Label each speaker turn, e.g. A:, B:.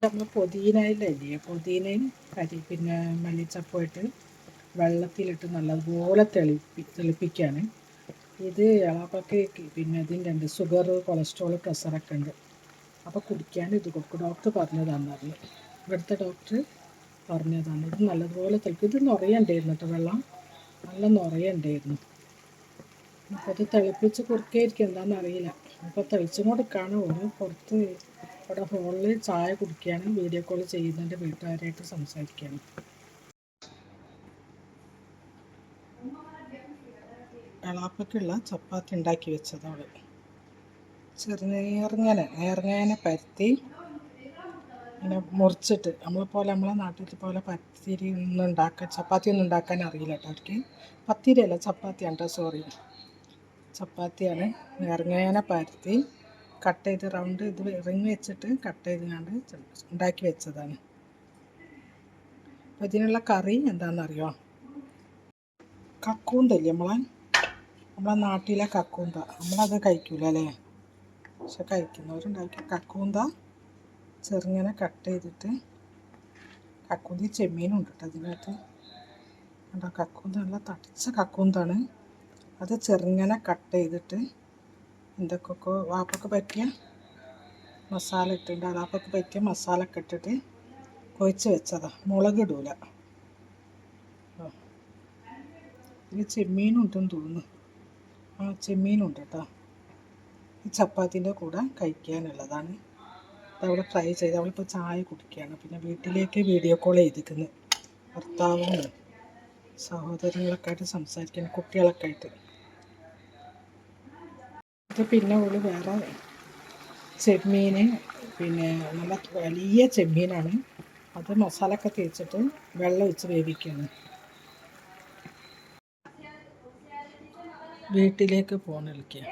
A: നമ്മൾ പുതിനയിലല്ലേ, പുതിനയും പിന്നെ മല്ലിച്ചപ്പുമായിട്ട് വെള്ളത്തിലിട്ട് നല്ലതുപോലെ തെളിപ്പിക്കുകയാണ്. ഇത് ഇളപ്പൊക്കെ പിന്നെ ഇതിൻ്റെ ഉണ്ട്, ഷുഗർ, കൊളസ്ട്രോൾ, പ്രഷറൊക്കെ ഉണ്ട്. അപ്പോൾ കുടിക്കാൻ ഇത് കൊടുക്കും. ഡോക്ടർ പറഞ്ഞതാണ് പറഞ്ഞു, ഇവിടുത്തെ ഡോക്ടർ പറഞ്ഞതാണ്. ഇത് നല്ലതുപോലെ ഇത് നിറയുണ്ടായിരുന്നു കേട്ടോ, വെള്ളം നല്ല നിറയുണ്ടായിരുന്നു. അപ്പോൾ അത് തിളപ്പിച്ച് കുറുക്കായിരിക്കും, എന്താണെന്നറിയില്ല. അപ്പോൾ തെളിച്ചും കൊടുക്കുകയാണ്. ഒരു പുറത്ത് ഇവിടെ ഹോളിൽ ചായ കുടിക്കുകയാണ്, വീഡിയോ കോൾ ചെയ്യുന്നുണ്ട്, വീട്ടുകാരായിട്ട് സംസാരിക്കുകയാണ്. എളാപ്പയ്ക്കുള്ള ചപ്പാത്തി ഉണ്ടാക്കി വെച്ചതോടെ നേർങ്ങനെ പരത്തി ഇങ്ങനെ മുറിച്ചിട്ട് നമ്മളെ നാട്ടിൽ പോലെ പത്തിരി ഒന്നും ചപ്പാത്തി ഒന്നും ഉണ്ടാക്കാൻ അറിയില്ല കേട്ടോ അവർക്ക്. പത്തിരി അല്ല, ചപ്പാത്തിയാണ് കേട്ടോ, സോറി, ചപ്പാത്തിയാണ്. നേർങ്ങനെ പരത്തി കട്ട് ചെയ്ത് റൗണ്ട് ഇത് റിങ് വെച്ചിട്ട് കട്ട് ചെയ്ത് ഉണ്ടാക്കി വെച്ചതാണ്. അപ്പോൾ ഇതിനുള്ള കറി എന്താണെന്നറിയോ? കക്കൂന്തല്ലേ, നമ്മളെ നാട്ടിലെ കക്കൂന്ത. നമ്മളത് കഴിക്കൂല അല്ലേ, പക്ഷെ കഴിക്കുന്നവരുണ്ടാക്കി. കക്കൂന്ത ചെറുങ്ങനെ കട്ട് ചെയ്തിട്ട്, കക്കൂന്തി ചെമ്മീനുണ്ട് കേട്ടോ അതിനകത്ത്. കണ്ടോ, കക്കൂന്ത നല്ല തടിച്ച കക്കൂന്താണ്. അത് ചെറുങ്ങനെ കട്ട് ചെയ്തിട്ട് എന്തൊക്കെയൊക്കെ വാപ്പക്ക് പറ്റിയ മസാല ഇട്ടിട്ടുണ്ട്. വാപ്പക്ക് പറ്റിയ മസാല ഒക്കെ ഇട്ടിട്ട് കുഴച്ച് വെച്ചതാണ്. മുളക് ഇടൂല. ഇത് ചെമ്മീനുണ്ടെന്ന് തോന്നുന്നു. ചെമ്മീനുണ്ട് കേട്ടോ. ഈ ചപ്പാത്തിൻ്റെ കൂടെ കഴിക്കാനുള്ളതാണ്. അതവിടെ ഫ്രൈ ചെയ്ത് അവളിപ്പോൾ ചായ കുടിക്കുകയാണ്. പിന്നെ വീട്ടിലേക്ക് വീഡിയോ കോൾ ചെയ്തിരിക്കുന്നു, ഭർത്താവും സഹോദരങ്ങളൊക്കെ ആയിട്ട് സംസാരിക്കുന്നു, കുട്ടികളൊക്കെ ആയിട്ട്. ഇത് പിന്നെ അവൾ വേറെ ചെമ്മീൻ, പിന്നെ നല്ല വലിയ ചെമ്മീനാണ്, അത് മസാല ഒക്കെ തേച്ചിട്ട് വെള്ളം ഒഴിച്ച് വേവിക്കുകയാണ്. വീട്ടിലേക്ക് പോകാൻ വിളിക്കുക.